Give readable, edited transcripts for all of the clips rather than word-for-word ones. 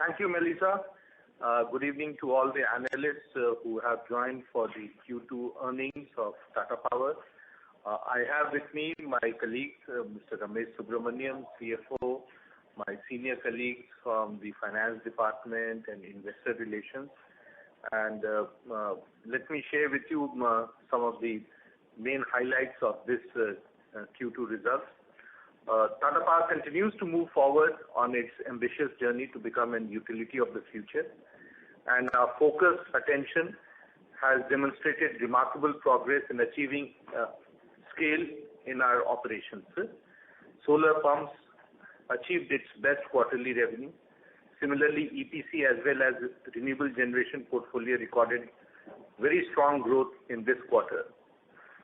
Thank you, Melissa. Good evening to all the analysts who have joined for the Q2 earnings of Tata Power. I have with me my colleagues, Mr. Ramesh Subramanian, CFO, my senior colleagues from the finance department and investor relations. And let me share with you some of the main highlights of this Q2 results. Tata Power continues to move forward on its ambitious journey to become an utility of the future, and our focused attention has demonstrated remarkable progress in achieving scale in our operations. Solar pumps achieved its best quarterly revenue. Similarly, EPC as well as renewable generation portfolio recorded very strong growth in this quarter.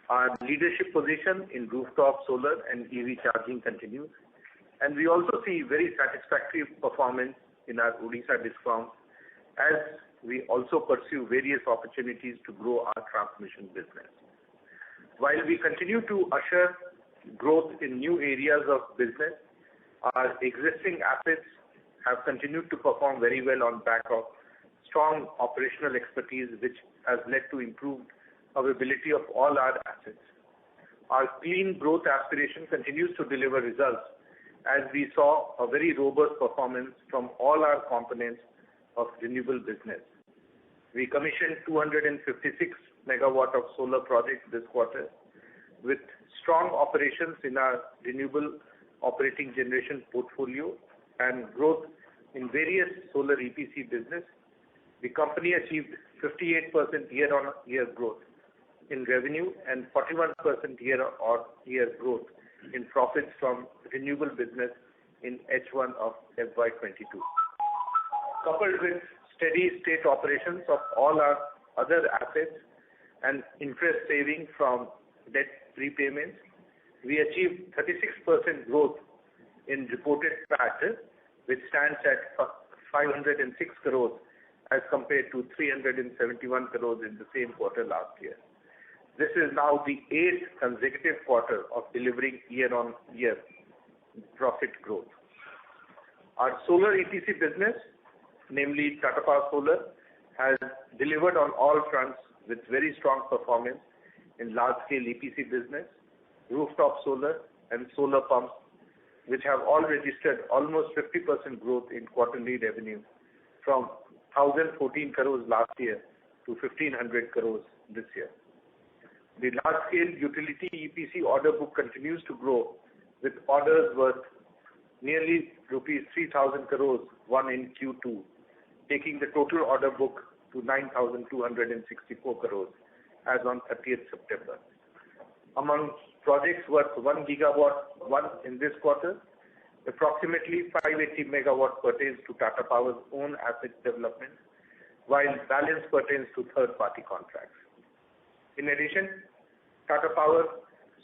Our leadership position in rooftop solar and EV charging continues, and we also see very satisfactory performance in our Odisha DISCOM as we also pursue various opportunities to grow our transmission business. While we continue to usher growth in new areas of business, our existing assets have continued to perform very well on back of strong operational expertise, which has led to improved availability of all our assets. Our clean growth aspiration continues to deliver results as we saw a very robust performance from all our components of renewable business. We commissioned 256 megawatt of solar projects this quarter with strong operations in our renewable operating generation portfolio and growth in various solar EPC business. The company achieved 58% year-on-year growth in revenue and 41% year-on-year growth in profits from renewable business in H1 of FY22. Coupled with steady state operations of all our other assets and interest saving from debt repayments, we achieved 36% growth in reported PAT, which stands at 506 crores as compared to 371 crores in the same quarter last year. This is now the 8th consecutive quarter of delivering year-on-year profit growth. Our solar EPC business, namely Tata Power Solar, has delivered on all fronts with very strong performance in large-scale EPC business, rooftop solar and solar pumps, which have all registered almost 50% growth in quarterly revenue from 1,014 crores last year to 1,500 crores this year. The large-scale utility EPC order book continues to grow with orders worth nearly rupees 3,000 crores won in Q2, taking the total order book to 9,264 crores as on 30th September. Among projects worth 1 gigawatt won in this quarter, approximately 580 megawatt pertains to Tata Power's own asset development, while balance pertains to third-party contracts. In addition, Tata Power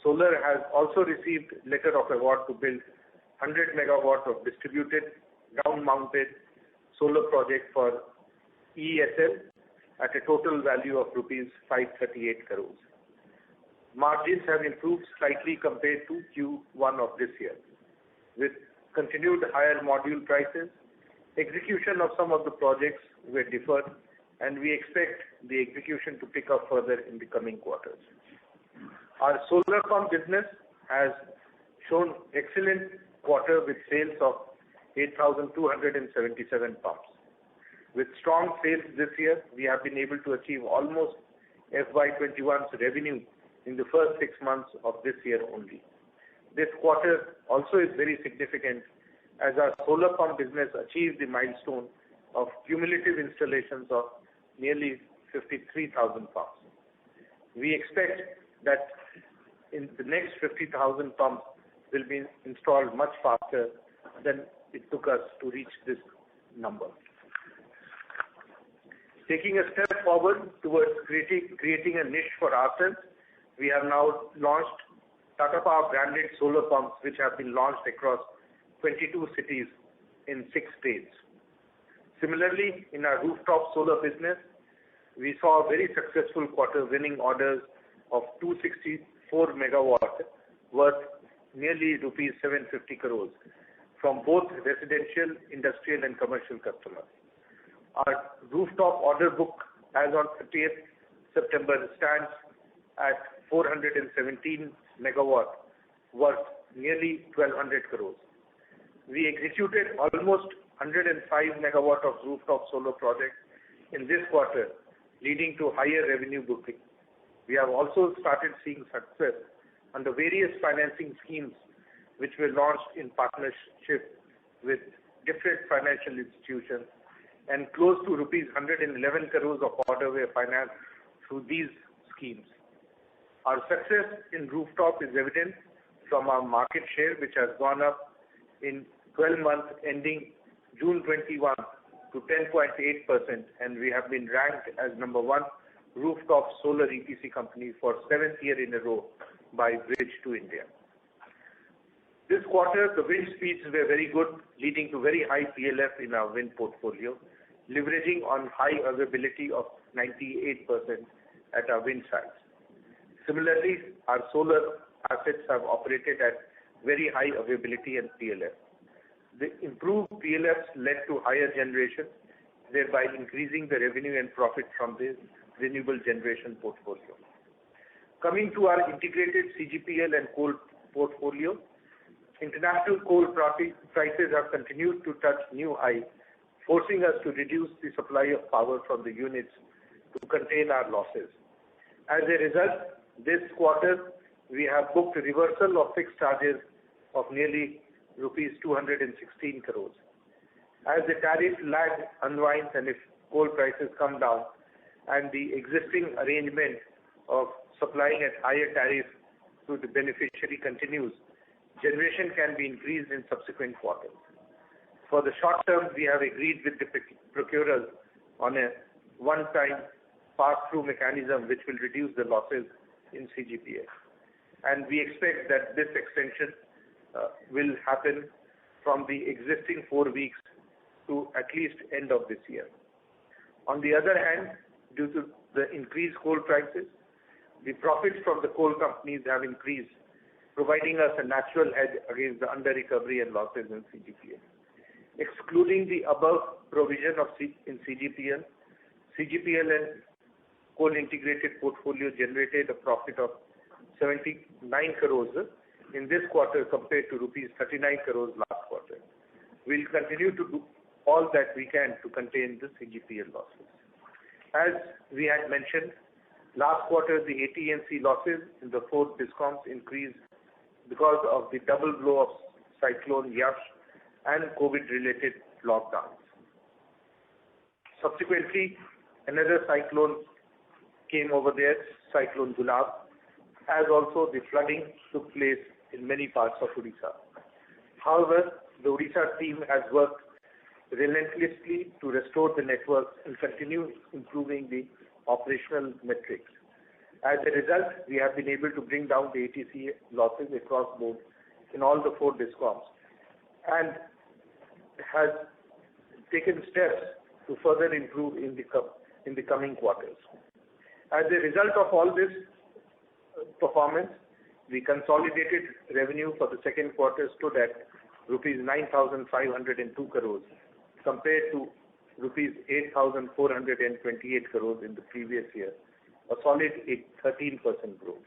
Solar has also received letter of award to build 100 megawatt of distributed ground-mounted solar project for EESL at a total value of rupees 538 crores. Margins have improved slightly compared to Q1 of this year. With continued higher module prices, execution of some of the projects were deferred, and we expect the execution to pick up further in the coming quarters. Our solar pump business has shown excellent quarter with sales of 8,277 pumps. With strong sales this year, we have been able to achieve almost FY21's revenue in the first 6 months of this year only. This quarter also is very significant as our solar pump business achieved the milestone of cumulative installations of nearly 53,000 pumps. We expect that in the next 50,000 pumps will be installed much faster than it took us to reach this number. Taking a step forward towards creating a niche for ourselves, we have now launched Tata Power branded solar pumps, which have been launched across 22 cities in 6 states. Similarly, in our rooftop solar business, we saw a very successful quarter winning orders of 264 megawatt worth nearly rupees 750 crores from both residential, industrial, and commercial customers. Our rooftop order book as on 30th September stands at 417 megawatt, worth nearly 1,200 crores. We executed almost 105 megawatt of rooftop solar projects in this quarter, leading to higher revenue booking. We have also started seeing success on the various financing schemes which were launched in partnership with different financial institutions, and close to rupees 111 crores of order were financed through these schemes. Our success in rooftop is evident from our market share, which has gone up in 12 months ending June 21 to 10.8%, and we have been ranked as number one rooftop solar EPC company for 7th year in a row by Bridge2 India. This quarter, the wind speeds were very good, leading to very high PLF in our wind portfolio, leveraging on high availability of 98% at our wind sites. Similarly, our solar assets have operated at very high availability and PLF. The improved PLFs led to higher generation, thereby increasing the revenue and profit from the renewable generation portfolio. Coming to our integrated CGPL and coal portfolio, international coal prices have continued to touch new highs, forcing us to reduce the supply of power from the units to contain our losses. As a result, this quarter we have booked a reversal of fixed charges of nearly rupees 216 crores. As the tariff lag unwinds and if coal prices come down and the existing arrangement of supplying at higher tariff to the beneficiary continues, generation can be increased in subsequent quarters. For the short term, we have agreed with the procurers on a one-time pass-through mechanism which will reduce the losses in CGPL. And we expect that this extension will happen from the existing 4 weeks to at least end of this year. On the other hand, due to the increased coal prices, the profits from the coal companies have increased, providing us a natural hedge against the under-recovery and losses in CGPL. Excluding the above provision in CGPL, CGPL and coal integrated portfolio generated a profit of 79 crores in this quarter compared to rupees 39 crores last quarter. We'll continue to do all that we can to contain the CGPL losses. As we had mentioned, last quarter the AT&C losses in the 4 DISCOMs increased because of the double blow of cyclone Yash and COVID-related lockdowns. Subsequently, another cyclone came over there, Cyclone Gulab, as also the flooding took place in many parts of Odisha. However, the Odisha team has worked relentlessly to restore the network and continue improving the operational metrics. As a result, we have been able to bring down the AT&C losses across board in all the 4 DISCOMs and has taken steps to further improve in the coming quarters. As a result of all this performance, the consolidated revenue for the second quarter stood at rupees 9,502 crores compared to rupees 8,428 crores in the previous year, a solid 13% growth.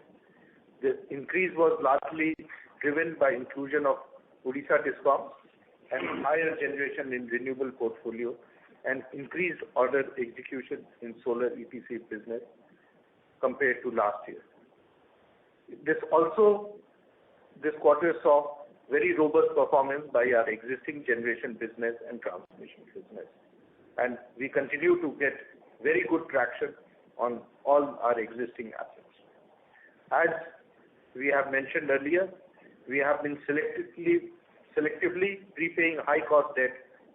The increase was largely driven by inclusion of Odisha DISCOMs and higher generation in renewable portfolio and increased order execution in solar EPC business compared to last year. This quarter saw very robust performance by our existing generation business and transmission business, and we continue to get very good traction on all our existing assets. As we have mentioned earlier, we have been selectively prepaying high-cost debt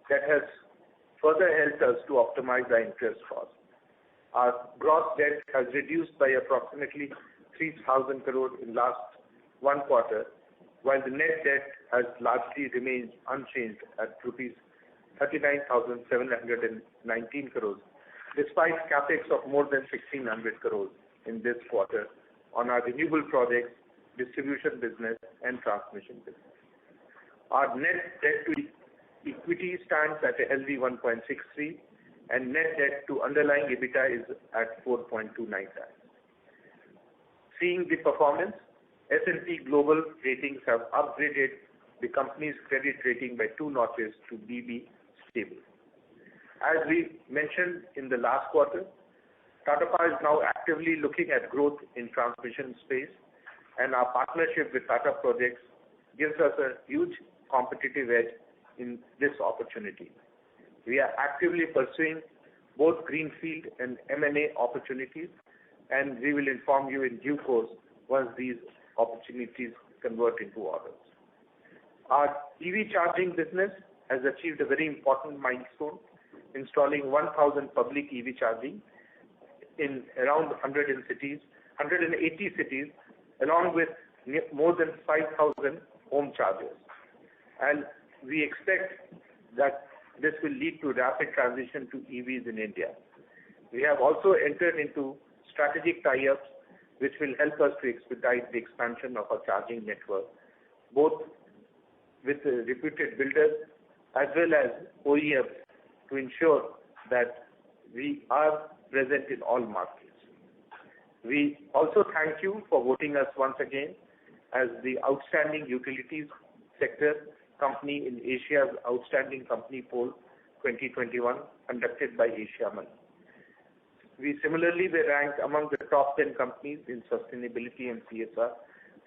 that has further helped us to optimize our interest costs. Our gross debt has reduced by approximately 3,000 crores in last one quarter, while the net debt has largely remained unchanged at rupees 39,719 crores, despite capex of more than 1,600 crores in this quarter on our renewable projects, distribution business, and transmission business. Our net debt to equity stands at a healthy 1.63, and net debt to underlying EBITDA is at 4.29 times. Seeing the performance, S&P Global Ratings have upgraded the company's credit rating by 2 notches to BB stable. As we mentioned in the last quarter, Tata Power is now actively looking at growth in transmission space, and our partnership with Tata Projects gives us a huge competitive edge in this opportunity. We are actively pursuing both greenfield and M&A opportunities, and we will inform you in due course once these opportunities convert into orders. Our EV charging business has achieved a very important milestone, installing 1,000 public EV charging in around 180 cities, along with more than 5,000 home chargers. And we expect that this will lead to rapid transition to EVs in India. We have also entered into strategic tie-ups which will help us to expedite the expansion of our charging network, both with reputed builders as well as OEMs, to ensure that we are present in all markets. We also thank you for voting us once again as the outstanding utilities sector company in Asia's Outstanding Company Poll 2021 conducted by Asiamoney. We similarly were ranked among the top 10 companies in sustainability and CSR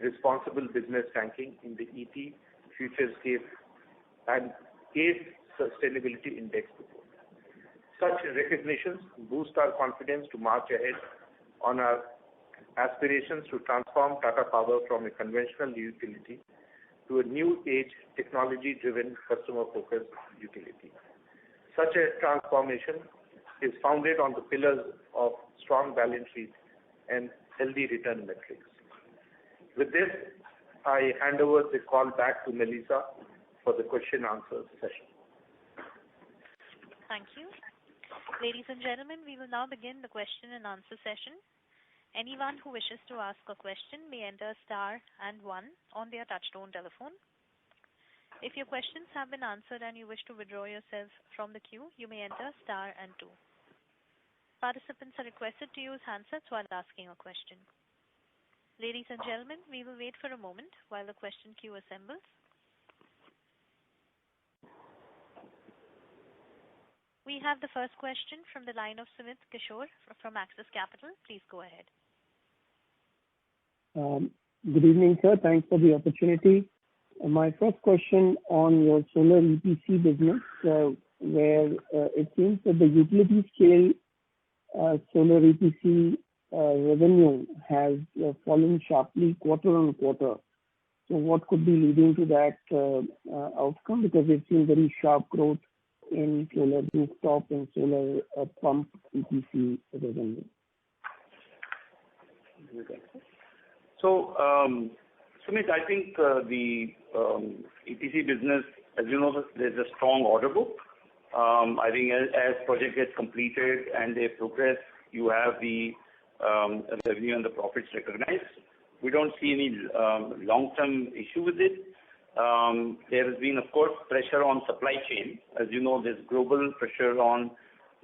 responsible business ranking in the ET Futurescape and CASE Sustainability Index report. Such recognitions boost our confidence to march ahead on our aspirations to transform Tata Power from a conventional utility to a new age technology-driven customer-focused utility. Such a transformation is founded on the pillars of strong balance sheet and healthy return metrics. With this, I hand over the call back to Melissa for the question answer session. Thank you. Ladies and gentlemen, we will now begin the question and answer session. Anyone who wishes to ask a question may enter star and 1 on their touchtone telephone. If your questions have been answered and you wish to withdraw yourself from the queue, you may enter star and 2. Participants are requested to use handsets while asking a question. Ladies and gentlemen, we will wait for a moment while the question queue assembles. We have the first question from the line of Sumit Kishore from Axis Capital. Please go ahead. Good evening, sir. Thanks for the opportunity. My first question on your solar EPC business, where it seems that the utility scale solar EPC revenue has fallen sharply quarter on quarter. So what could be leading to that outcome? Because we've seen very sharp growth in solar rooftop and solar pump EPC revenue. So, Sumit, I think the EPC business, as you know, there's a strong order book. I think as project gets completed and they progress, you have the revenue and the profits recognized. We don't see any long-term issue with it. There has been, of course, pressure on supply chain. As you know, there's global pressure on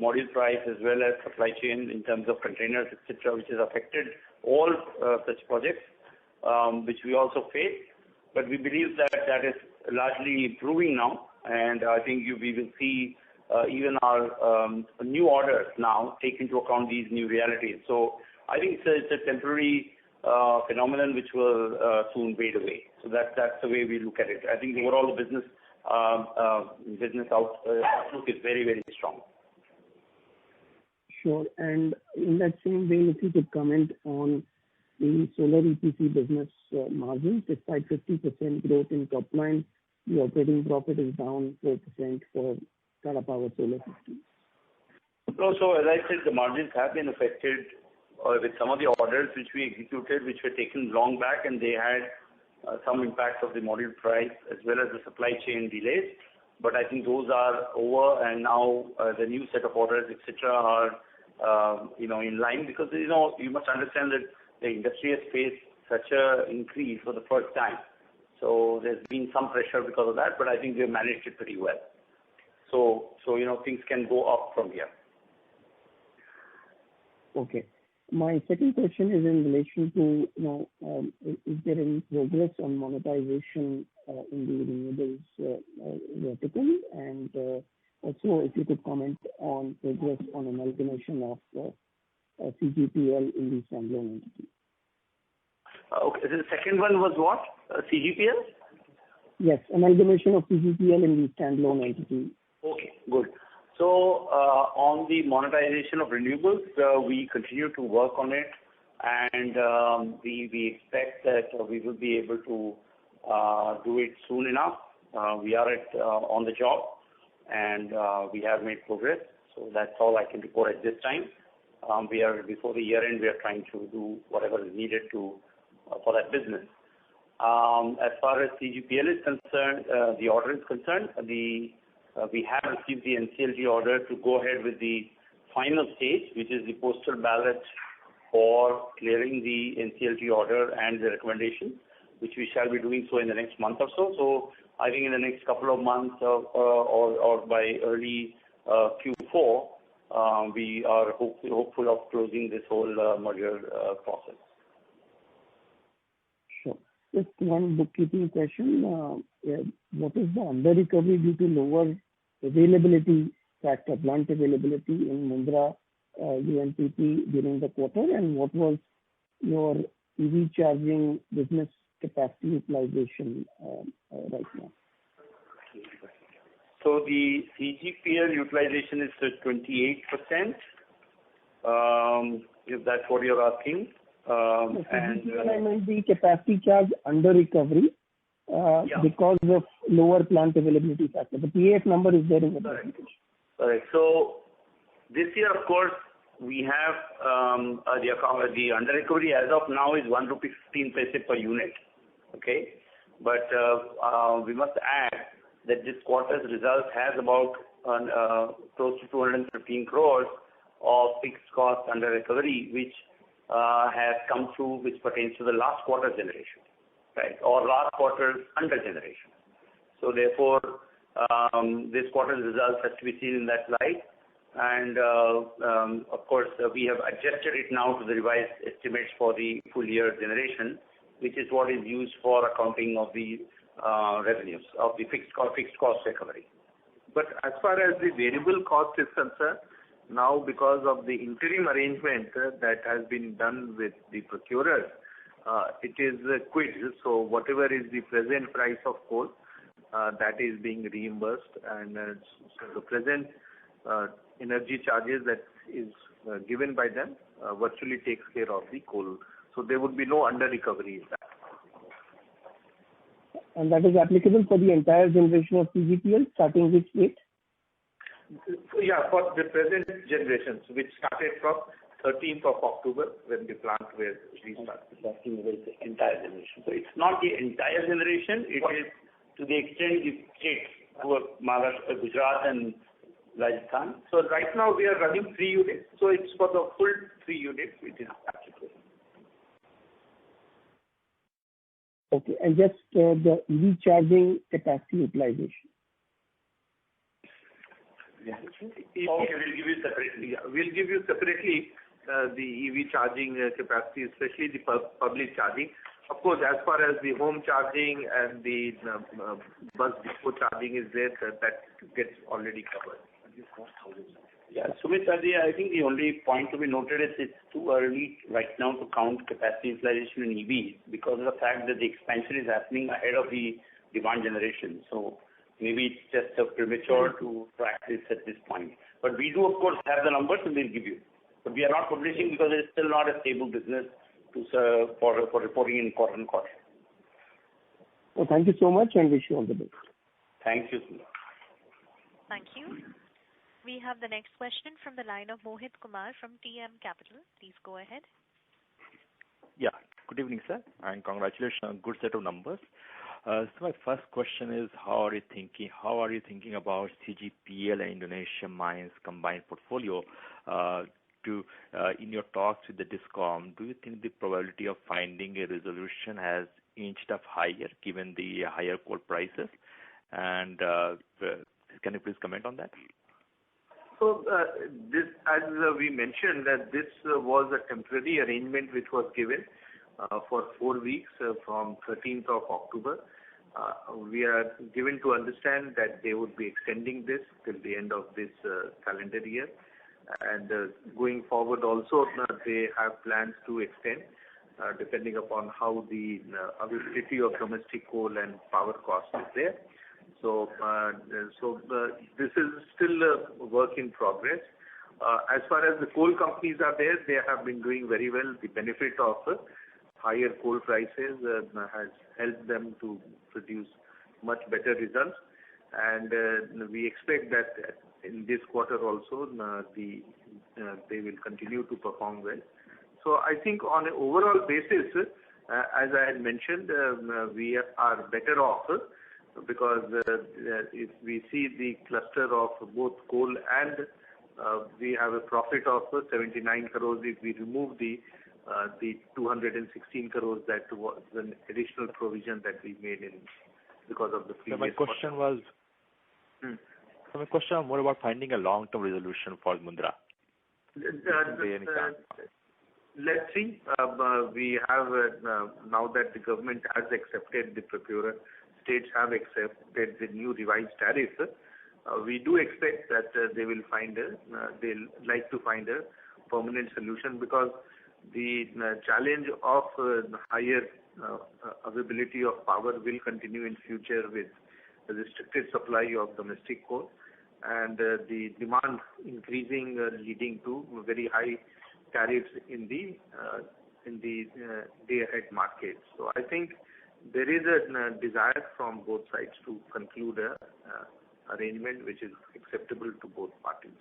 module price as well as supply chain in terms of containers, etc., which has affected all such projects, which we also face. But we believe that that is largely improving now, and I think we will see even our new orders now take into account these new realities. So I think it's a temporary phenomenon which will soon fade away. So that's the way we look at it. I think the overall business outlook is very, very strong. Sure. And in that same vein, if you could comment on the solar EPC business margins, despite 50% growth in top line, the operating profit is down 4% for Tata Power Solar Systems. So as I said, the margins have been affected with some of the orders which we executed, which were taken long back, and they had some impact of the module price as well as the supply chain delays. But I think those are over, and now the new set of orders, etc., are in line, because you must understand that the industry has faced such a increase for the first time. So there's been some pressure because of that, but I think we've managed it pretty well. So things can go up from here. Okay. My second question is in relation to, is there any progress on monetization in the renewables vertical? And also, if you could comment on progress on amalgamation of CGPL in the standalone entity. Okay. The second one was what? CGPL? Yes, amalgamation of CGPL in the standalone entity. Okay, good. So on the monetization of renewables, we continue to work on it, and we expect that we will be able to do it soon enough. We are on the job, and we have made progress. So that's all I can report at this time. Before the year end, we are trying to do whatever is needed for that business. As far as CGPL is concerned, the order is concerned, we have received the NCLT order to go ahead with the final stage, which is the postal ballot for clearing the NCLT order and the recommendation, which we shall be doing so in the next month or so. So I think in the next couple of months or by early Q4, we are hopeful of closing this whole merger process. Sure. Just one bookkeeping question. What is the under recovery due to lower availability factor, plant availability in Mundra UMPP during the quarter, and what was your EV charging business capacity utilization right now? So the CGPL utilization is 28%, if that's what you're asking. CGPL, I meant the capacity charge under recovery because of lower plant availability factor. The PAF number is there in the presentation. Correct. So this year, of course, we have the under recovery as of now is 1 rupee 15 paise per unit. Okay, but we must add that this quarter's result has about close to 215 crores of fixed cost under recovery, which has come through, which pertains to the last quarter generation, right, or last quarter's under generation. So therefore, this quarter's results has to be seen in that light. And of course, we have adjusted it now to the revised estimates for the full year generation, which is what is used for accounting of the revenues of the fixed cost recovery. But as far as the variable cost is concerned, now because of the interim arrangement that has been done with the procurers, it is quid. So whatever is the present price of coal, that is being reimbursed, and so the present energy charges that is given by them virtually takes care of the coal. So there would be no under recovery in that. And that is applicable for the entire generation of CGPL, starting which date? Yeah, for the present generations, which started from 13th of October when the plant was restarted. The entire generation. So it's not the entire generation, it is to the extent the states, Maharashtra, Gujarat and Rajasthan. So right now we are running 3 units, so it's for the full 3 units it is applicable. Okay, and just the EV charging capacity utilization. Yeah. Okay, we'll give you separately. Yeah. We'll give you separately the EV charging capacity, especially the public charging. Of course, as far as the home charging and the bus depot charging is there, that gets already covered. Yeah, Sumit, I think the only point to be noted is it's too early right now to count capacity utilization in EVs because of the fact that the expansion is happening ahead of the demand generation. So maybe it's just premature to practice at this point. But we do, of course, have the numbers and we'll give you. But we are not publishing because it's still not a stable business for reporting in quarter on quarter. Well, thank you so much and wish you all the best. Thank you, Sumit. Thank you. We have the next question from the line of Mohit Kumar from TM Capital. Please go ahead. Yeah, good evening, sir, and congratulations on a good set of numbers. So my first question is, how are you thinking about CGPL and Indonesia Mines combined portfolio? In your talks with the DISCOM, do you think the probability of finding a resolution has inched up higher given the higher coal prices? And can you please comment on that? So this, as we mentioned, that this was a temporary arrangement which was given for 4 weeks from 13th of October. We are given to understand that they would be extending this till the end of this calendar year. And going forward also, they have plans to extend depending upon how the availability of domestic coal and power cost is there. So, this is still a work in progress. As far as the coal companies are there, they have been doing very well. The benefit of higher coal prices has helped them to produce much better results. And we expect that in this quarter also, they will continue to perform well. So I think on an overall basis, as I had mentioned, we are better off because if we see the cluster of both coal and we have a profit of 79 crores if we remove the 216 crores that was an additional provision that we made in because of the previous. So my question was. So my question was more about finding a long-term resolution for Mundra. Let's see. We have now that the government has accepted the procurer, states have accepted the new revised tariff. We do expect that they'll like to find a permanent solution because the challenge of higher availability of power will continue in future with the restricted supply of domestic coal and the demand increasing, leading to very high tariffs in the day-ahead market. So I think there is a desire from both sides to conclude a arrangement which is acceptable to both parties.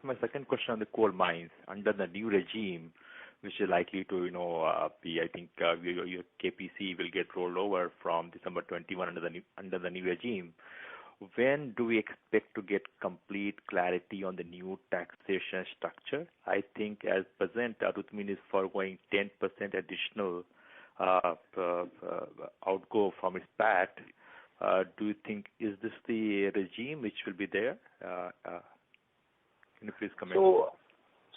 My second question on the coal mines under the new regime, which is likely to be, I think your KPC will get rolled over from December 21 under the new regime. When do we expect to get complete clarity on the new taxation structure? I think as present, Rukmini is foregoing 10% additional outgo from its PAT. Do you think, is this the regime which will be there? Can you please comment?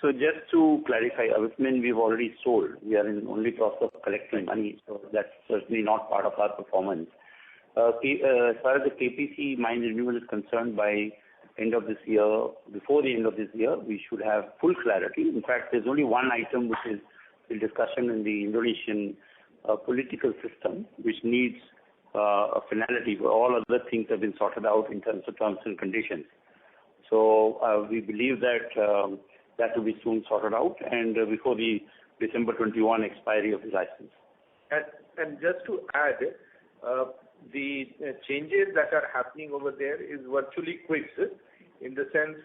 So just to clarify, Avitman, we've already sold. We are in only process of collecting money, so that's certainly not part of our performance. As far as the KPC mine renewal is concerned, by end of this year, before the end of this year, we should have full clarity. In fact, there's only one item which is in discussion in the Indonesian political system, which needs a finality, where all other things have been sorted out in terms of terms and conditions. So we believe that that will be soon sorted out and before the December 21 expiry of the license. And just to add, the changes that are happening over there is virtually quick, in the sense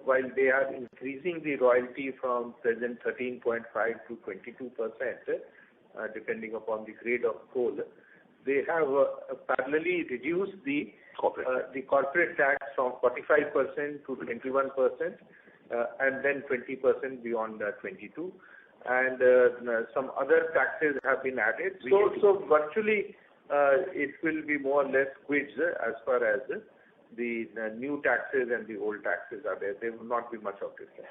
while they are increasing the royalty from present 13.5 to 22%, depending upon the grade of coal, they have parallelly reduced the corporate tax from 45% to 21%, and then 20% beyond 22, and some other taxes have been added. So virtually it will be more or less quizzed as far as the new taxes and the old taxes are there. There will not be much of difference.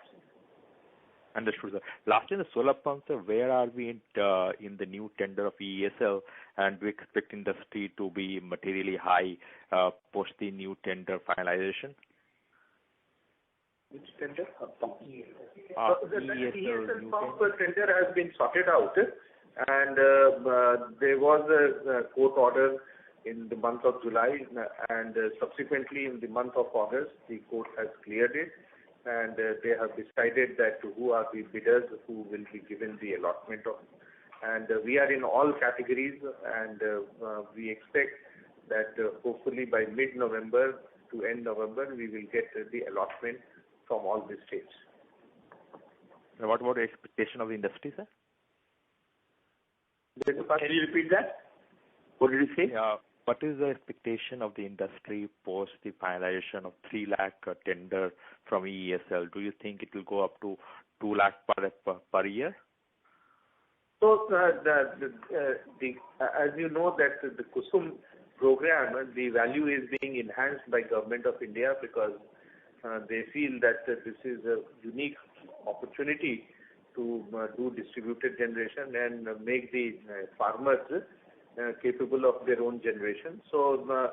Understood, sir. Last in the solar pumps, sir, where are we in the new tender of EESL, and we expect industry to be materially high post the new tender finalization? Which tender? The EESL pump tender has been sorted out, and there was a court order in the month of July, and subsequently in the month of August, the court has cleared it, and they have decided that who are the bidders who will be given the allotment of. And we are in all categories, and we expect that hopefully by mid-November to end November, we will get the allotment from all the states. What about the expectation of the industry, sir? Can you repeat that? What did you say? What is the expectation of the industry post the finalization of 3 lakh tender from EESL? Do you think it will go up to 2 lakh per year? So, as you know that the Kusum program, the value is being enhanced by Government of India because they feel that this is a unique opportunity to do distributed generation and make the farmers capable of their own generation. So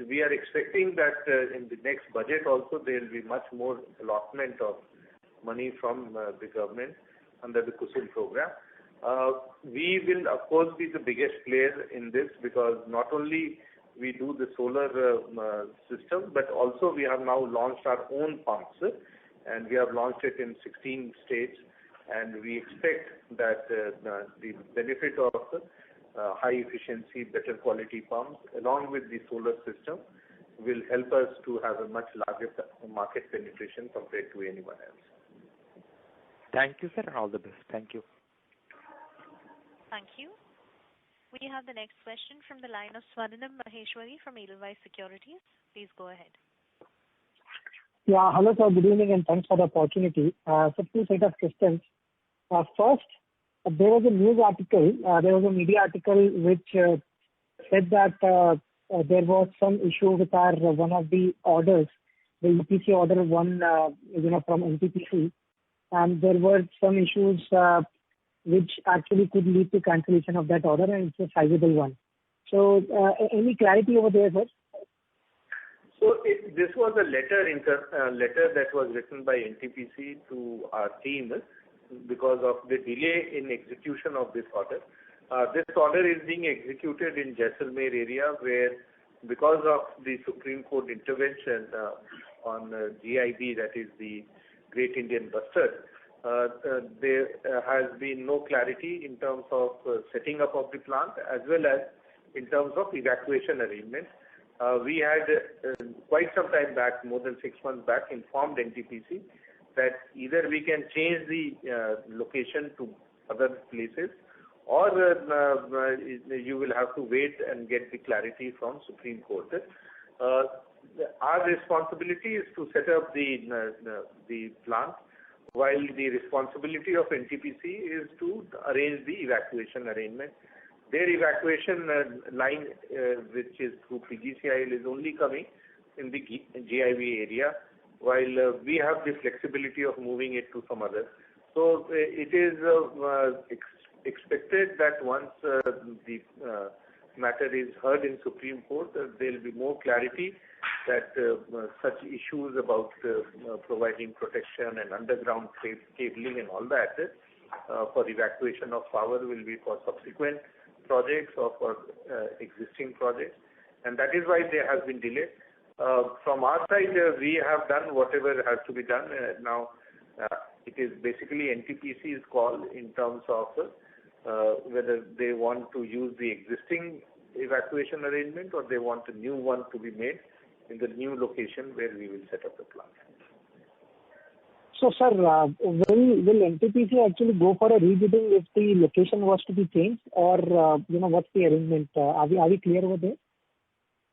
we are expecting that in the next budget also there will be much more allotment of money from the government under the Kusum program. We will of course be the biggest player in this because not only we do the solar system, but also we have now launched our own pumps, and we have launched it in 16 states, and we expect that the benefit of high efficiency, better quality pumps along with the solar system will help us to have a much larger market penetration compared to anyone else. Thank you, sir, and all the best. Thank you. Thank you. We have the next question from the line of Swarnim Maheshwari from Edelweiss Securities. Please go ahead. Yeah, hello sir, good evening and thanks for the opportunity. So two set of questions. First, there was a news article, there was a media article which said that there was some issue with our one of the orders, the EPC order one, from NTPC, and there were some issues which actually could lead to cancellation of that order, and it's a sizable one. So, any clarity over there, sir? So this was a letter that was written by NTPC to our team because of the delay in execution of this order. This order is being executed in Jaisalmer area where, because of the Supreme Court intervention on GIB, that is the Great Indian Bustard, there has been no clarity in terms of setting up of the plant as well as in terms of evacuation arrangements. We had quite some time back, more than 6 months back, informed NTPC that either we can change the location to other places or you will have to wait and get the clarity from Supreme Court. Our responsibility is to set up the plant, while the responsibility of NTPC is to arrange the evacuation arrangement. Their evacuation line, which is through PGCIL, is only coming in the GIB area, while we have the flexibility of moving it to some other. So it is expected that once the matter is heard in Supreme Court, there will be more clarity that such issues about providing protection and underground cabling and all that for evacuation of power will be for subsequent projects or for existing projects, and that is why there has been delay. From our side, we have done whatever has to be done. Now, it is basically NTPC's call in terms of whether they want to use the existing evacuation arrangement or they want a new one to be made in the new location where we will set up the plant. So, sir, will NTPC actually go for a rebidding if the location was to be changed, or what's the arrangement? Are we clear over there?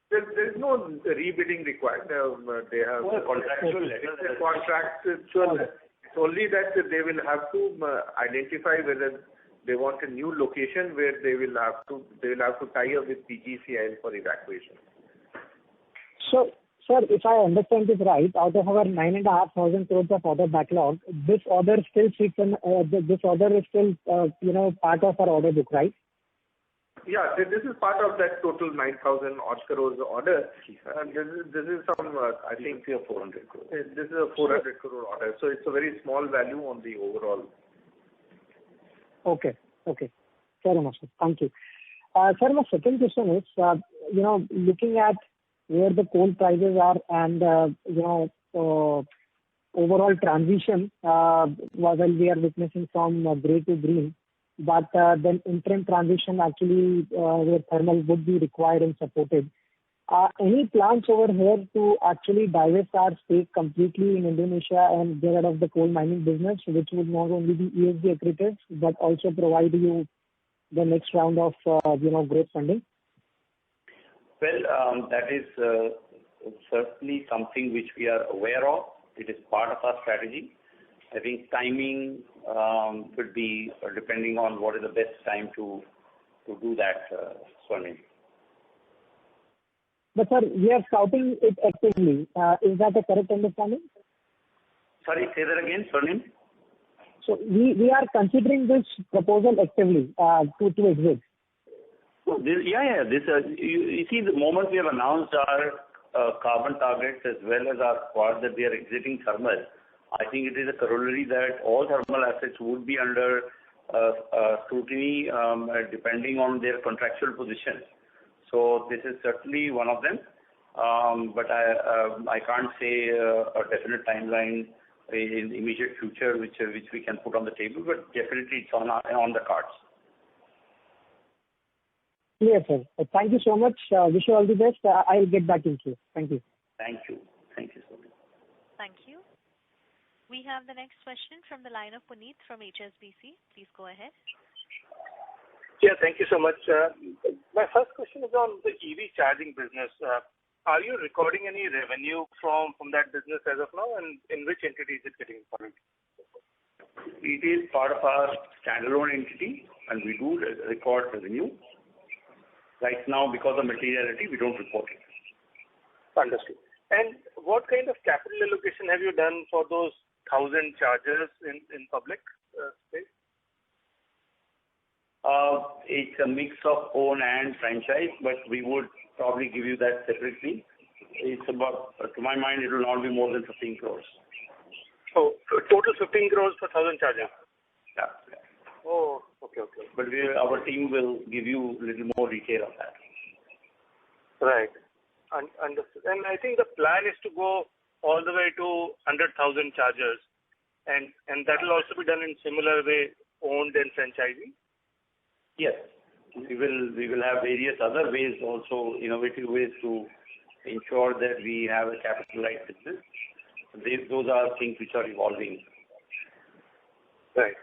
There is no rebidding required. They have contractual. It's a contractual. It's only that they will have to identify whether they want a new location where they will have to tie up with PGCIL for evacuation. So, sir, if I understand this right, out of our 9,500 crores of order backlog, this order still sits in, this order is still, part of our order book, right? Yeah, this is part of that total 9,000 odd crores order. And this is some, I think, 400 crores. This is a 400 crore order, so it's a very small value on the overall. Okay. Fair enough, sir. Thank you. Sir, my second question is, looking at where the coal prices are and, overall transition, while we are witnessing from grey to green, but then interim transition actually where thermal would be required and supported. Any plans over here to actually divest our stake completely in Indonesia and get out of the coal mining business, which would not only be ESG accretive, but also provide you the next round of, growth funding? Well, that is certainly something which we are aware of. It is part of our strategy. I think timing could be depending on what is the best time to do that, Swarnim. But sir, we are scouting it actively. Is that a correct understanding? Sorry, say that again, Swarnim. So we are considering this proposal actively to exit. So this, you see, the moment we have announced our carbon targets as well as our part that we are exiting thermal, I think it is a corollary that all thermal assets would be under scrutiny depending on their contractual position. So this is certainly one of them, but I can't say a definite timeline in the immediate future which we can put on the table, but definitely it's on the cards. Clear, sir. Thank you so much. Wish you all the best. I'll get back in queue. Thank you. Thank you. Thank you so much. Thank you. We have the next question from the line of Puneet from HSBC. Please go ahead. Yeah, thank you so much. My first question is on the EV charging business. Are you recording any revenue from that business as of now, and in which entity is it getting recorded? It is part of our standalone entity, and we do record revenue. Right now, because of materiality, we don't report it. Understood. And what kind of capital allocation have you done for those 1,000 chargers in public space? It's a mix of own and franchise, but we would probably give you that separately. It's about, to my mind, it will not be more than 15 crores. So total 15 crores for 1,000 chargers? Yeah. Oh, okay. But our team will give you a little more detail on that. Right. Understood. And I think the plan is to go all the way to 100,000 chargers, and that will also be done in similar way, owned and franchising? Yes. We will have various other ways also, innovative ways to ensure that we have a capital-light business. Those are things which are evolving. Right.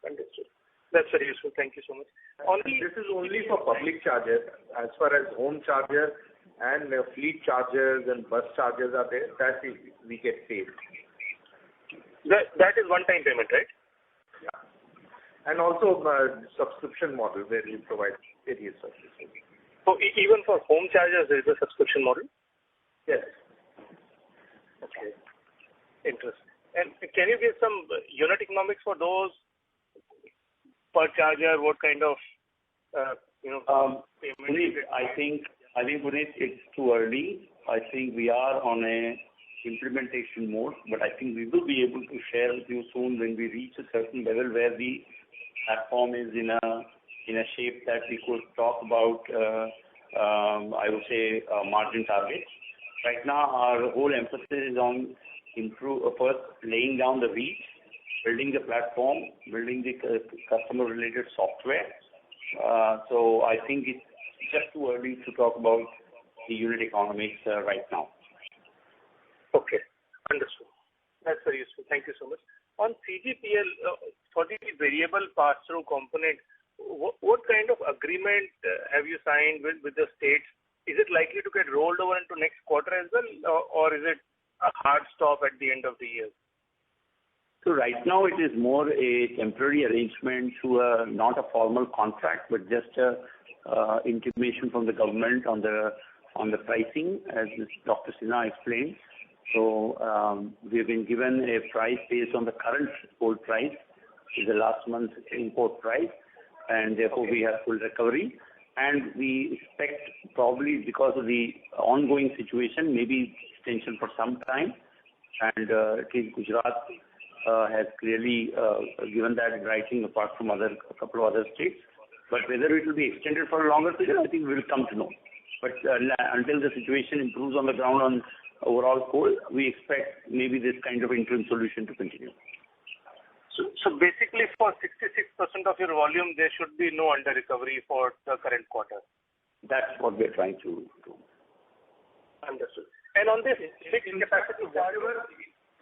Understood. That's very useful. Thank you so much. This is only for public chargers. As far as home chargers and fleet chargers and bus chargers are there, that we get paid. That is one-time payment, right? Yeah. And also subscription model where we provide various services. So even for home chargers, there is a subscription model? Yes. Okay. Interesting. And can you give some unit economics for those per charger? What kind of payment? Puneet, I think Puneet, it's too early. I think we are on a implementation mode, but I think we will be able to share with you soon when we reach a certain level where the platform is in a shape that we could talk about. I would say margin targets. Right now, our whole emphasis is on first laying down the reach, building the platform, building the customer-related software. So I think it's just too early to talk about the unit economics right now. Okay, understood. That's very useful. Thank you so much. On CGPL, for the variable pass-through component, what kind of agreement have you signed with the states? Is it likely to get rolled over into next quarter as well, or is it a hard stop at the end of the year? So right now it is more a temporary arrangement through not a formal contract, but just a intimation from the government on the pricing, as Dr. Sinha explained. So we have been given a price based on the current coal price, is the last month's import price, and therefore we have full recovery. And we expect, probably because of the ongoing situation, maybe extension for some time. And Gujarat has clearly given that in writing, apart from a couple of other states. But whether it will be extended for a longer period, I think we will come to know. But until the situation improves on the ground on overall coal, we expect maybe this kind of interim solution to continue. So basically, for 66% of your volume, there should be no under recovery for the current quarter. That's what we're trying to do. Understood. And on this fixed capacity,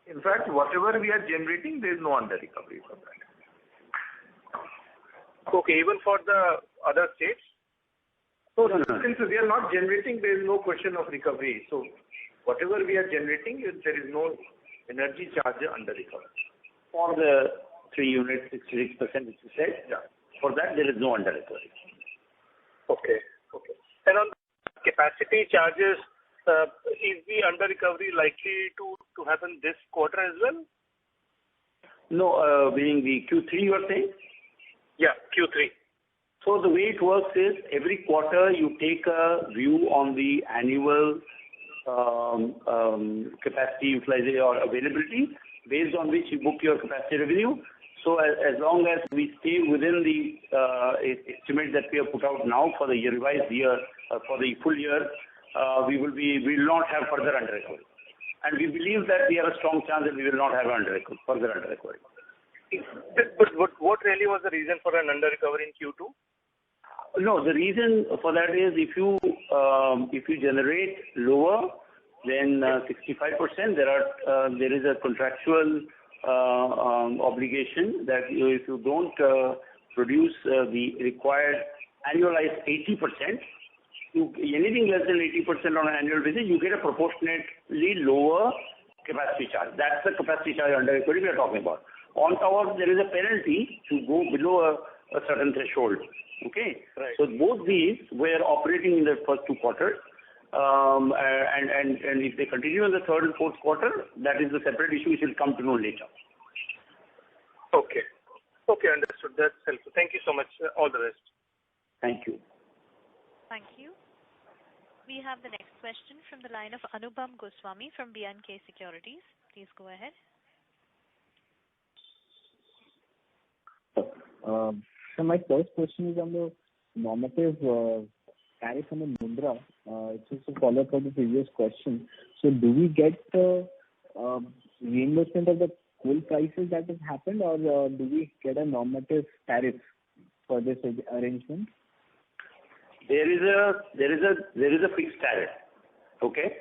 in fact, whatever we are generating, there is no under recovery for that. Okay, even for the other states? So since we are not generating, there is no question of recovery. So whatever we are generating, there is no energy charge under recovery. For the 3 units, 66%, which you said, for that there is no under recovery. Okay. And on capacity charges, is the under recovery likely to happen this quarter as well? No, being the Q3 you are saying? Yeah, Q3. So the way it works is every quarter you take a view on the annual capacity utilization or availability, based on which you book your capacity revenue. So as long as we stay within the estimate that we have put out now for the revised year, for the full year, we will not have further under recovery. And we believe that we have a strong chance that we will not have further under recovery. But what really was the reason for an under recovery in Q2? No, the reason for that is if you generate lower than 65%, there is a contractual obligation that if you don't produce the required annualized 80%, anything less than 80% on an annual basis, you get a proportionately lower capacity charge. That's the capacity charge under recovery we are talking about. On top of there is a penalty to go below a certain threshold. Okay, right. So both these were operating in the first 2 quarters, and if they continue in the third and fourth quarter, that is a separate issue which will come to know later. Okay, understood. That's helpful. Thank you so much. All the best. Thank you. Thank you. We have the next question from the line of Anupam Goswami from B&K Securities. Please go ahead. So my first question is on the normative tariff on the Mundra. It's just a follow-up on the previous question. So do we get the reimbursement of the coal prices that has happened, or do we get a normative tariff for this arrangement? There is a fixed tariff, okay,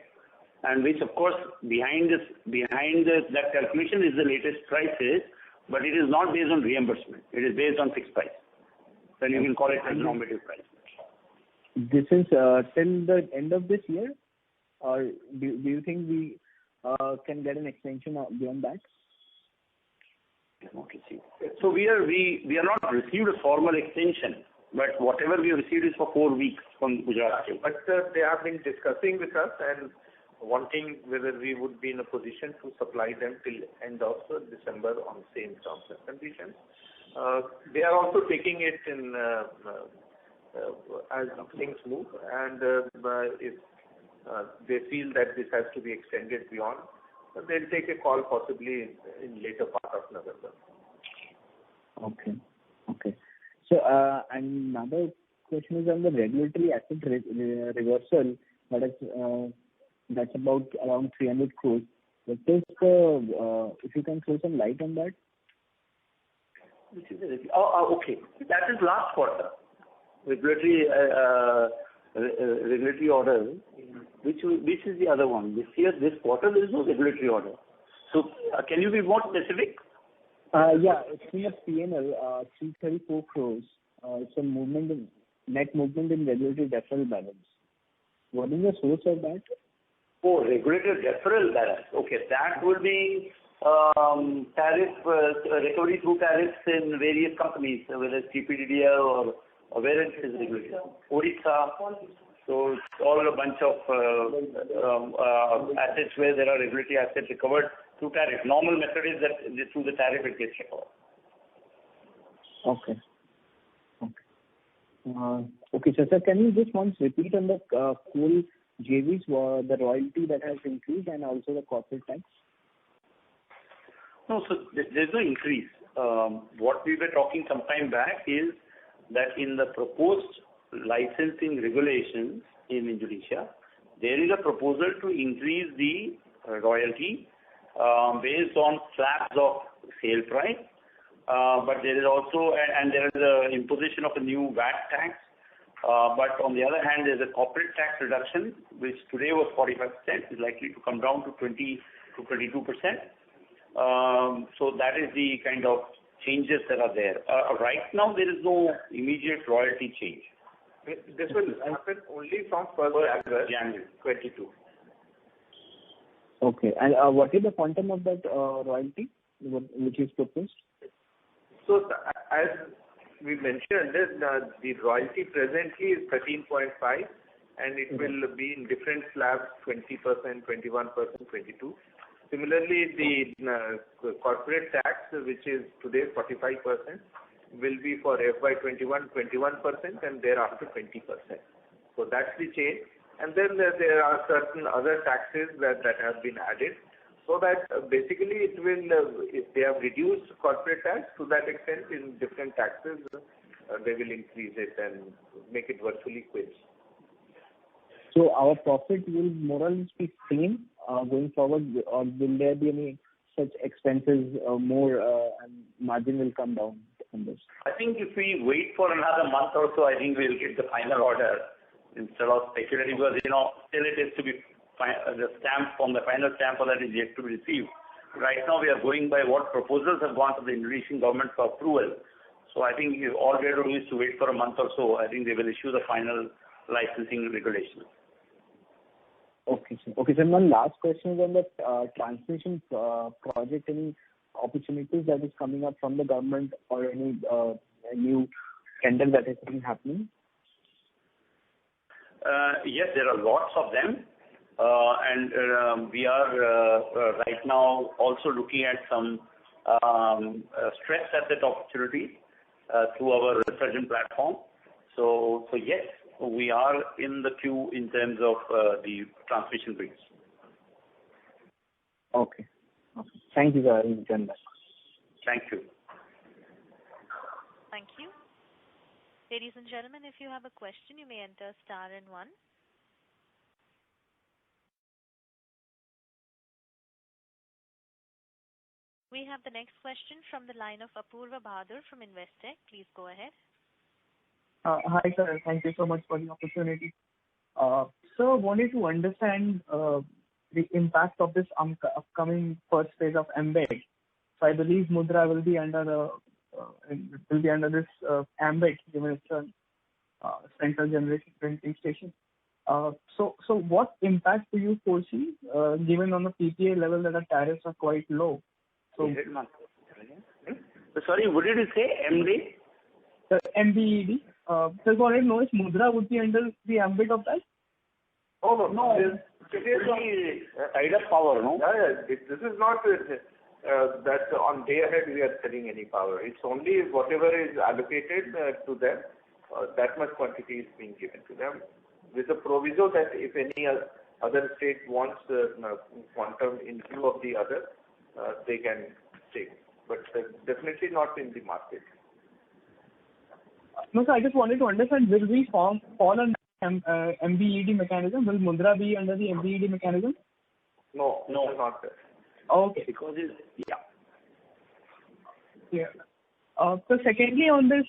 and which of course behind that calculation is the latest prices, but it is not based on reimbursement. It is based on fixed price. Then you can call it a normative price. This is till the end of this year, or do you think we can get an extension beyond that? So we are not received a formal extension, but whatever we have received is for 4 weeks from Gujarat. But they have been discussing with us and wanting whether we would be in a position to supply them till end of December on same terms and conditions. They are also taking it in as things move, and if they feel that this has to be extended beyond, they'll take a call possibly in later part of November. Okay. So another question is on the regulatory asset reversal that's about around 300 crores. What is if you can throw some light on that? Okay. That is last quarter. Regulatory order. Which is the other one? This quarter there is no regulatory order. So can you be more specific? Yeah, it's in a P&L, 334 crores. It's a net movement in regulatory deferral balance. What is the source of that? Oh, regulatory deferral balance. Okay, that will be tariff recovery through tariffs in various companies, whether it's TPDDL or where it is regulated. Odisha. So it's all a bunch of assets where there are regulatory assets recovered through tariff. Normal method is that through the tariff it gets recovered. Okay. Okay, sir, can you just once repeat on the coal JVs, the royalty that has increased and also the corporate tax? No, so there's no increase. What we were talking some time back is that in the proposed licensing regulations in Indonesia, there is a proposal to increase the royalty based on slabs of sale price. But there is also, and there is an imposition of a new VAT tax. But on the other hand, there's a corporate tax reduction, which today was 45%, is likely to come down to 20 to 22%. So that is the kind of changes that are there. Right now, there is no immediate royalty change. This will happen only from 1st January 22. Okay, and what is the quantum of that royalty? which is proposed? So as we mentioned, the royalty presently is 13.5, and it will be in different slabs, 20%, 21%, 22%. Similarly, the corporate tax, which is today 45%, will be for FY21 21%, and thereafter 20%. So that's the change. And then there are certain other taxes that have been added, so that basically it will, if they have reduced corporate tax to that extent in different taxes, they will increase it and make it virtually quits. So our profit will more or less be same going forward, or will there be any such expenses more and margin will come down on this? I think if we wait for another month or so, I think we'll get the final order instead of speculating, because still it is to be the stamp from the final stamp for that is yet to be received. Right now we are going by what proposals have gone to the Indonesian government for approval. So I think all we have to do is to wait for a month or so. I think they will issue the final licensing regulations. Okay, sir. Okay, sir. One last question is on the transmission project. Any opportunities that is coming up from the government, or any new tender that has been happening? Yes, there are lots of them, and we are right now also looking at some stress asset opportunities through our Resurgent platform. So yes, we are in the queue in terms of the transmission bids. Okay. Thank you, sir. Thank you. Thank you. Ladies and gentlemen, if you have a question, you may enter star and 1. We have the next question from the line of Apurva Bahadur from Investec. Please go ahead. Hi, sir. Thank you so much for the opportunity. Sir, wanted to understand the impact of this upcoming first phase of MBED. So I believe Mundra will be under this ambit, given it's a central generation printing station. So what impact do you foresee, given on the PPA level that our tariffs are quite low? So, sorry, what did you say? MD? The MBED. So what I know is Mundra would be under the ambit of that? Oh, no. It is tied up power, no? Yeah. This is not that on day ahead we are selling any power. It's only whatever is allocated to them, that much quantity is being given to them, with the proviso that if any other state wants quantum in view of the other, they can take. But definitely not in the market. No, sir, I just wanted to understand, will we fall under MBED mechanism? Will Mundra be under the MBED mechanism? No, not there. Okay. Because Yeah. So secondly, on this,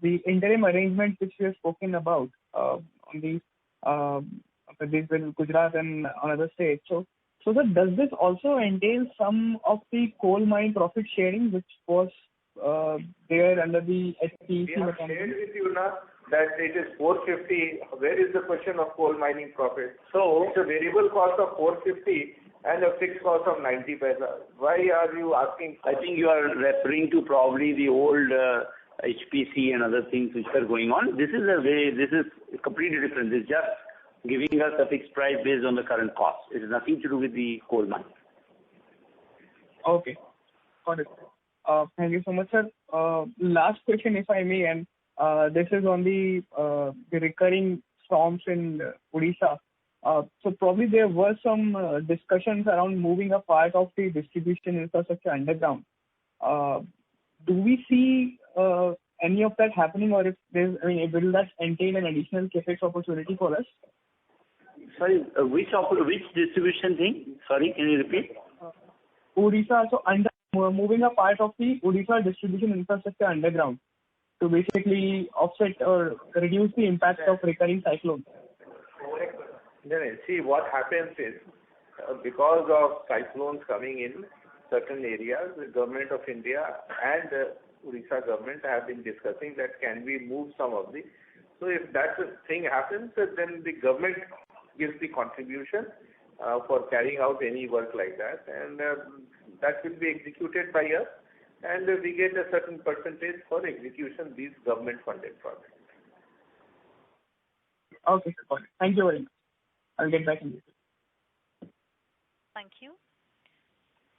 the interim arrangement which we have spoken about on the Gujarat and another state. So sir, does this also entail some of the coal mine profit sharing, which was there under the HPEC mechanism? We have shared with you now that it is 450. Where is the question of coal mining profit? So it's a variable cost of 450 and a fixed cost of 90 paisa. Why are you asking? I think you are referring to probably the old HPC and other things which are going on. This is completely different. It's just giving us a fixed price based on the current cost. It has nothing to do with the coal mine. Okay. Got it. Thank you so much, sir. Last question, if I may, and this is on the recurring storms in Odisha. So probably there were some discussions around moving a part of the distribution infrastructure underground. Do we see any of that happening, or will that entail an additional CapEx opportunity for us? Sorry, which distribution thing? Sorry, can you repeat? Odisha, so moving a part of the Odisha distribution infrastructure underground to basically offset or reduce the impact of recurring cyclones. See, what happens is, because of cyclones coming in certain areas, the government of India and the Odisha government have been discussing that can we move some of the. So if that thing happens, then the government gives the contribution for carrying out any work like that, and that will be executed by us, and we get a certain percentage for execution these government-funded projects. Okay, sir. Thank you very much. I'll get back in this. Thank you.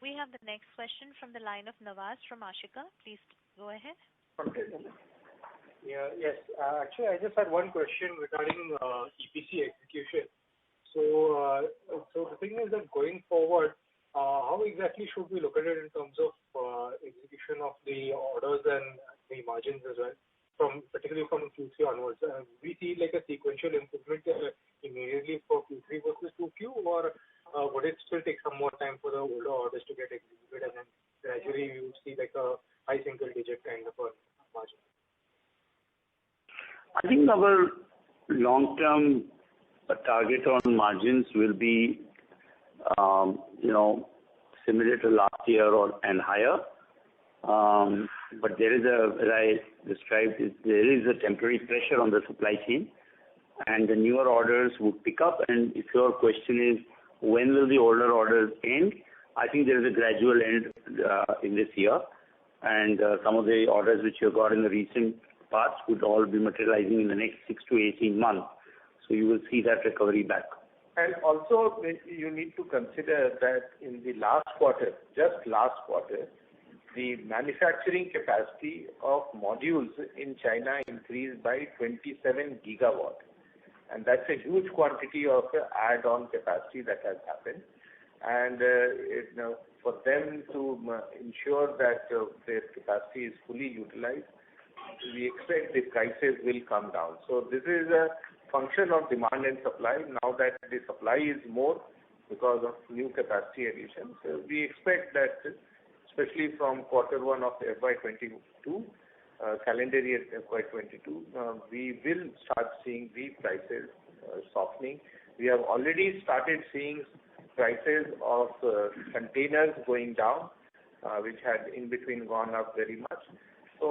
We have the next question from the line of Nawaz from Ashika. Please go ahead. Yes. Actually, I just had one question regarding EPC execution. So the thing is that going forward, how exactly should we look at it in terms of execution of the orders and the margins as well, particularly from Q3 onwards? We see like a sequential improvement immediately for Q3 versus Q2, or would it still take some more time for the older orders to get executed, and then gradually you would see like a high single-digit kind of a margin? I think our long-term target on margins will be, similar to last year and higher. But there is as I described, there is a temporary pressure on the supply chain, and the newer orders would pick up. And if your question is, when will the older orders end? I think there is a gradual end in this year, and some of the orders which you got in the recent past would all be materializing in the next 6 to 18 months. So you will see that recovery back. And also, you need to consider that in the last quarter, the manufacturing capacity of modules in China increased by 27 gigawatt. And that's a huge quantity of add-on capacity that has happened. And for them to ensure that their capacity is fully utilized, we expect the prices will come down. So this is a function of demand and supply. Now that the supply is more because of new capacity additions, we expect that, especially from quarter one of FY22, calendar year FY22, we will start seeing the prices softening. We have already started seeing prices of containers going down, which had in between gone up very much. So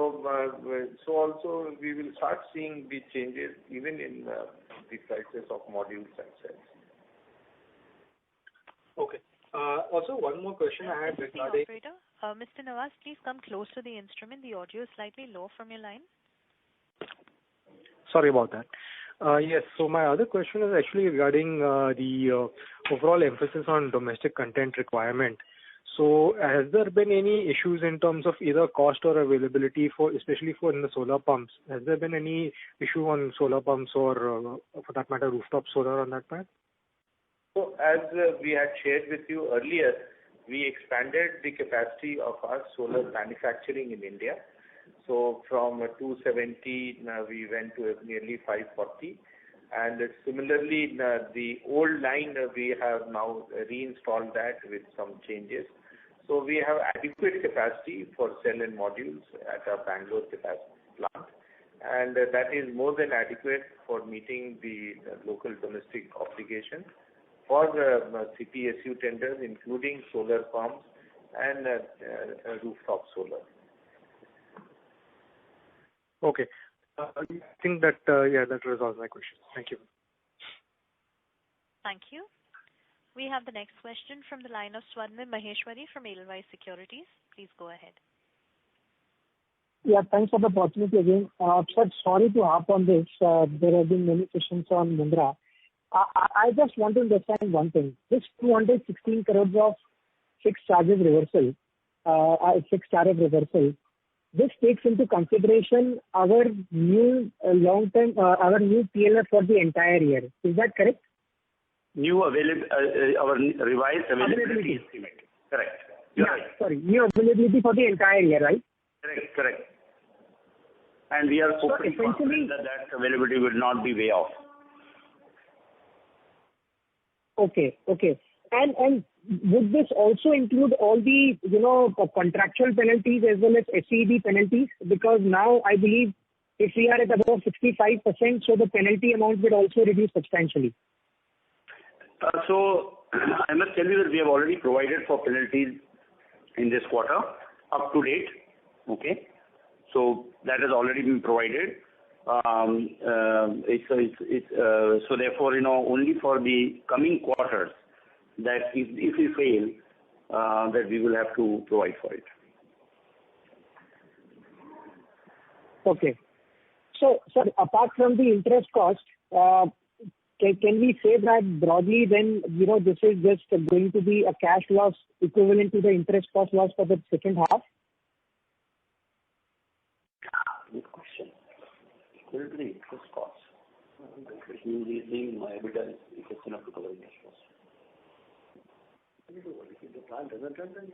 also we will start seeing the changes even in the prices of modules and cells. Okay. Also, one more question I had regarding... Operator, Mr. Nawaz, please come close to the instrument. The audio is slightly low from your line. Sorry about that. Yes, so my other question is actually regarding the overall emphasis on domestic content requirement. So has there been any issues in terms of either cost or availability, especially in the solar pumps? Has there been any issue on solar pumps or, for that matter, rooftop solar on that part? So as we had shared with you earlier, we expanded the capacity of our solar manufacturing in India. So from 270, we went to nearly 540. And similarly, the old line, we have now reinstalled that with some changes. So we have adequate capacity for cell and modules at our Bangalore capacity plant. And that is more than adequate for meeting the local domestic obligation for the CPSU tenders, including solar pumps and rooftop solar. Okay. I think that, that resolves my question. Thank you. Thank you. We have the next question from the line of Swarnim Maheshwari from Edelweiss Securities. Please go ahead. Yeah, thanks for the opportunity again. Sir, sorry to harp on this. There have been many questions on Mundra. I just want to understand one thing. This 216 crores of fixed charges reversal, fixed tariff reversal, this takes into consideration our new our new PLF for the entire year. Is that correct? Our revised availability estimate. Correct. You're right. Sorry, new availability for the entire year, right? Correct. And we are hoping that availability will not be way off. Okay. And would this also include all the, contractual penalties as well as SEB penalties? Because now I believe if we are at about 65%, so the penalty amount would also reduce substantially. So I must tell you that we have already provided for penalties in this quarter up to date. Okay. So that has already been provided. So therefore, only for the coming quarters, that if we fail, that we will have to provide for it. Okay. So, sir, apart from the interest cost, can we say that broadly then, this is just going to be a cash loss equivalent to the interest cost loss for the second half? Good question. Equal to the interest cost. Using my EBITDA is enough to cover interest cost. If the plant doesn't run, then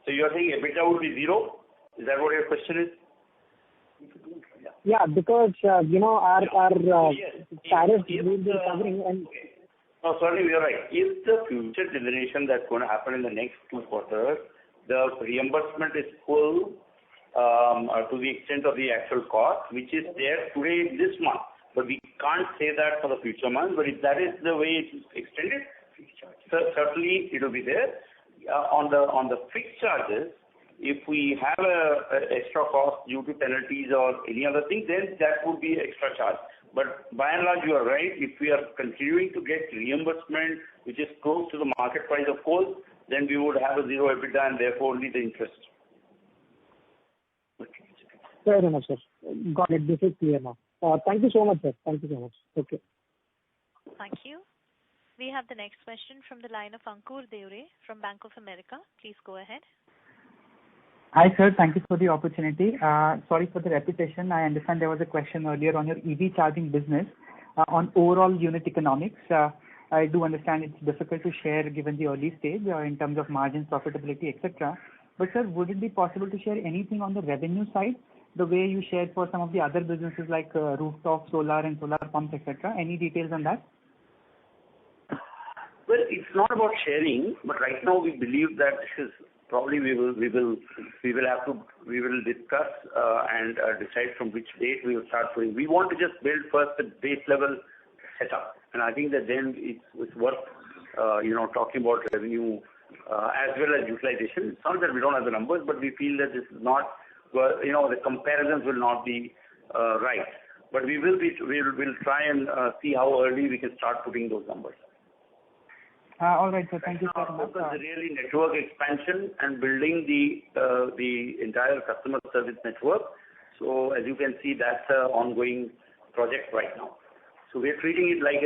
so you are saying EBITDA would be zero? Is that what your question is? Yeah, because our tariffs will be covering and. Okay. No, sorry, you are right. If the future generation that's going to happen in the next 2 quarters, the reimbursement is full to the extent of the actual cost, which is there today this month. But we can't say that for the future months. But if that is the way it's extended, certainly it will be there. On the fixed charges, if we have a extra cost due to penalties or any other thing, then that would be extra charge. But by and large, you are right. If we are continuing to get reimbursement, which is close to the market price of coal, then we would have a zero EBITDA and therefore only the interest. Fair enough, sir. Got it. This is clear now. Thank you so much, sir. Thank you so much. Okay. Thank you. We have the next question from the line of Ankur Deore from Bank of America. Please go ahead. Hi, sir. Thank you for the opportunity. Sorry for the repetition. I understand there was a question earlier on your EV charging business on overall unit economics. I do understand it's difficult to share given the early stage in terms of margins, profitability, etc. But, sir, would it be possible to share anything on the revenue side, the way you shared for some of the other businesses like rooftop solar and solar pumps, etc.? Any details on that? Well, it's not about sharing, but right now we believe that this is probably we will discuss and decide from which date we will start doing. We want to just build first the base level setup, and I think that then it's worth talking about revenue as well as utilization. It's not that we don't have the numbers, but we feel that this is not the comparisons will not be right. But we'll try and see how early we can start putting those numbers. All right, sir. Thank you very much. Focus is really network expansion and building the entire customer service network. So as you can see, that's an ongoing project right now. So we're treating it like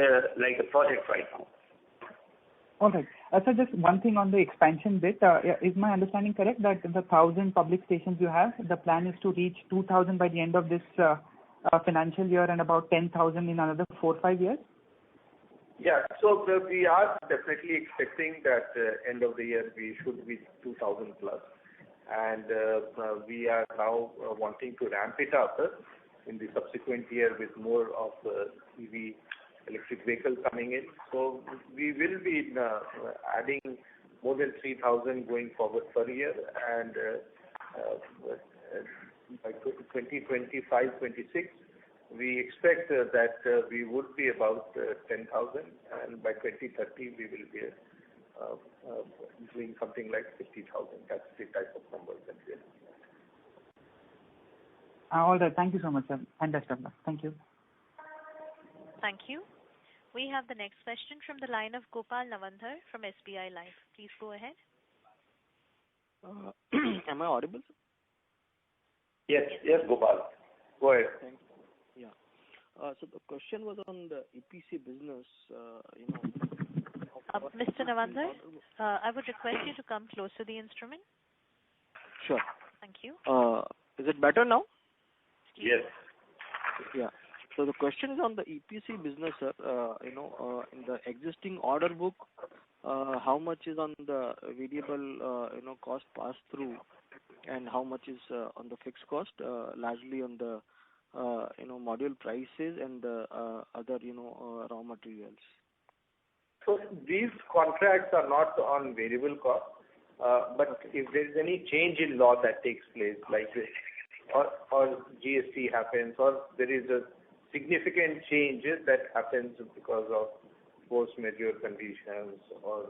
a project right now. All right. So just one thing on the expansion bit. Is my understanding correct that the 1,000 public stations you have, the plan is to reach 2,000 by the end of this financial year and about 10,000 in another 4 or 5 years? Yeah. So we are definitely expecting that end of the year we should be 2,000 plus. And we are now wanting to ramp it up in the subsequent year with more of EV electric vehicles coming in. So we will be adding more than 3,000 going forward per year. And by 2025-26, we expect that we would be about 10,000, and by 2030 we will be doing something like 50,000. That's the type of numbers that we are looking at. All right. Thank you so much, sir. And best of luck. Thank you. Thank you. We have the next question from the line of Gopal Nawandhar from SBI Life. Please go ahead. Am I audible? Yes, Gopal. Go ahead. Thanks. Yeah. So the question was on the EPC business. Mr. Nawandhar, I would request you to come close to the instrument. Sure. Thank you. Is it better now? Yes. Yeah. So the question is on the EPC business, sir. In the existing order book, how much is on the variable, cost pass through, and how much is on the fixed cost, largely on the, module prices and the other, raw materials. So these contracts are not on variable cost, but if there is any change in law that takes place, like this, or GST happens, or there is a significant changes that happens because of force majeure conditions, or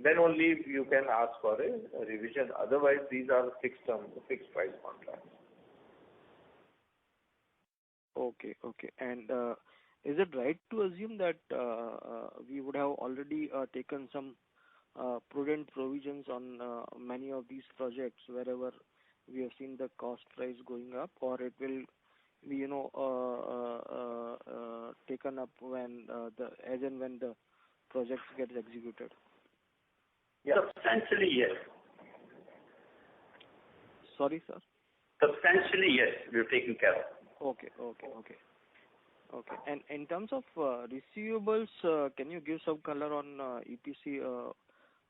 then only you can ask for a revision. Otherwise, these are fixed price contracts. Okay. And is it right to assume that we would have already taken some prudent provisions on many of these projects wherever we have seen the cost price going up, or it will be taken up when as and when the projects get executed? Yeah. Substantially, yes. Sorry, sir? Substantially, yes, we've taken care of. Okay. And in terms of receivables, can you give some color on EPC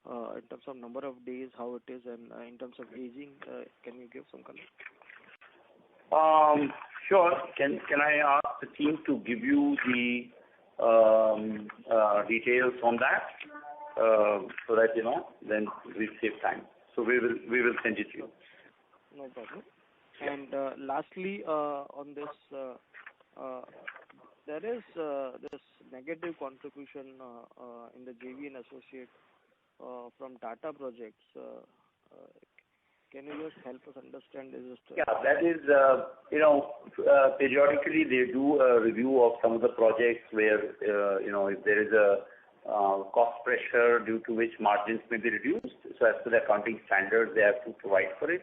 in terms of number of days, how it is, and in terms of aging, can you give some color? Sure. Can I ask the team to give you the details on that, so that then we save time. So we will send it to you. No problem. And lastly, on this, there is this negative contribution in the JV and associate from Tata Projects. Can you just help us understand? Yeah, that is, periodically they do a review of some of the projects where, if there is a cost pressure due to which margins may be reduced. So as per the accounting standards, they have to provide for it.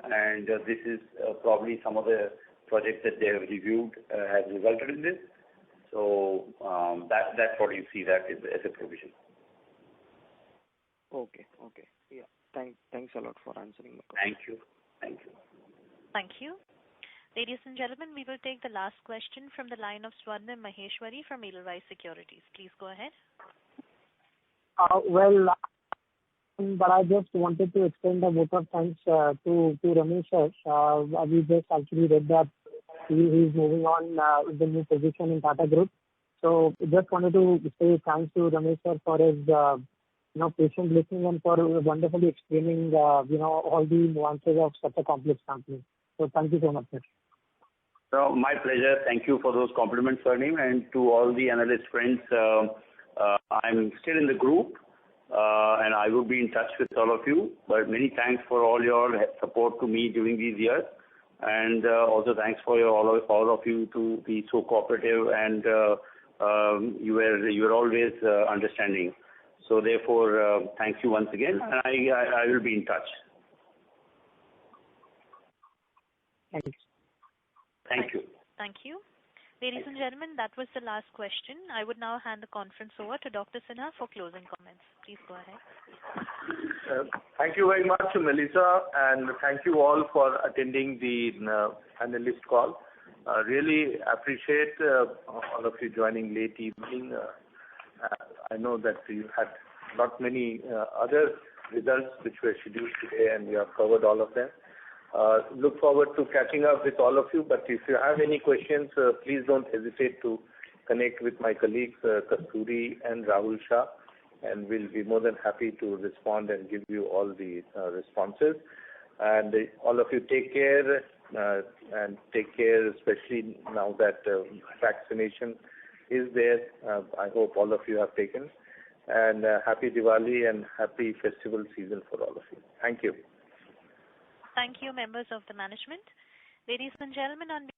And this is probably some of the projects that they have reviewed has resulted in this. So that's what you see that as a provision. Okay. Yeah. Thanks a lot for answering my question. Thank you. Thank you. Ladies and gentlemen, we will take the last question from the line of Swarnim Maheshwari from Edelweiss Securities. Please go ahead. But I just wanted to extend a vote of thanks to Ramesh sir. We just actually read that he is moving on in the new position in Tata Group. So just wanted to say thanks to Ramesh sir for his patient listening and for wonderfully explaining all the nuances of such a complex company. So thank you so much, sir. So my pleasure. Thank you for those compliments, Swarnim, and to all the analyst friends. I'm still in the group, and I will be in touch with all of you. But many thanks for all your support to me during these years, and also thanks for all of you to be so cooperative, and you were always understanding. So therefore, thank you once again, and I will be in touch. Thanks. Thank you. Thank you. Ladies and gentlemen, that was the last question. I would now hand the conference over to Dr. Sinha for closing comments. Please go ahead. Thank you very much to Melissa, and thank you all for attending the analyst call. Really appreciate all of you joining late evening. I know that you had not many other results which were scheduled today, and we have covered all of them. Look forward to catching up with all of you, but if you have any questions, please don't hesitate to connect with my colleagues, Kasturi and Rahul Shah, and we'll be more than happy to respond and give you all the responses. And all of you take care, especially now that vaccination is there. I hope all of you have taken. And happy Diwali and happy festival season for all of you. Thank you. Thank you, members of the management. Ladies and gentlemen, on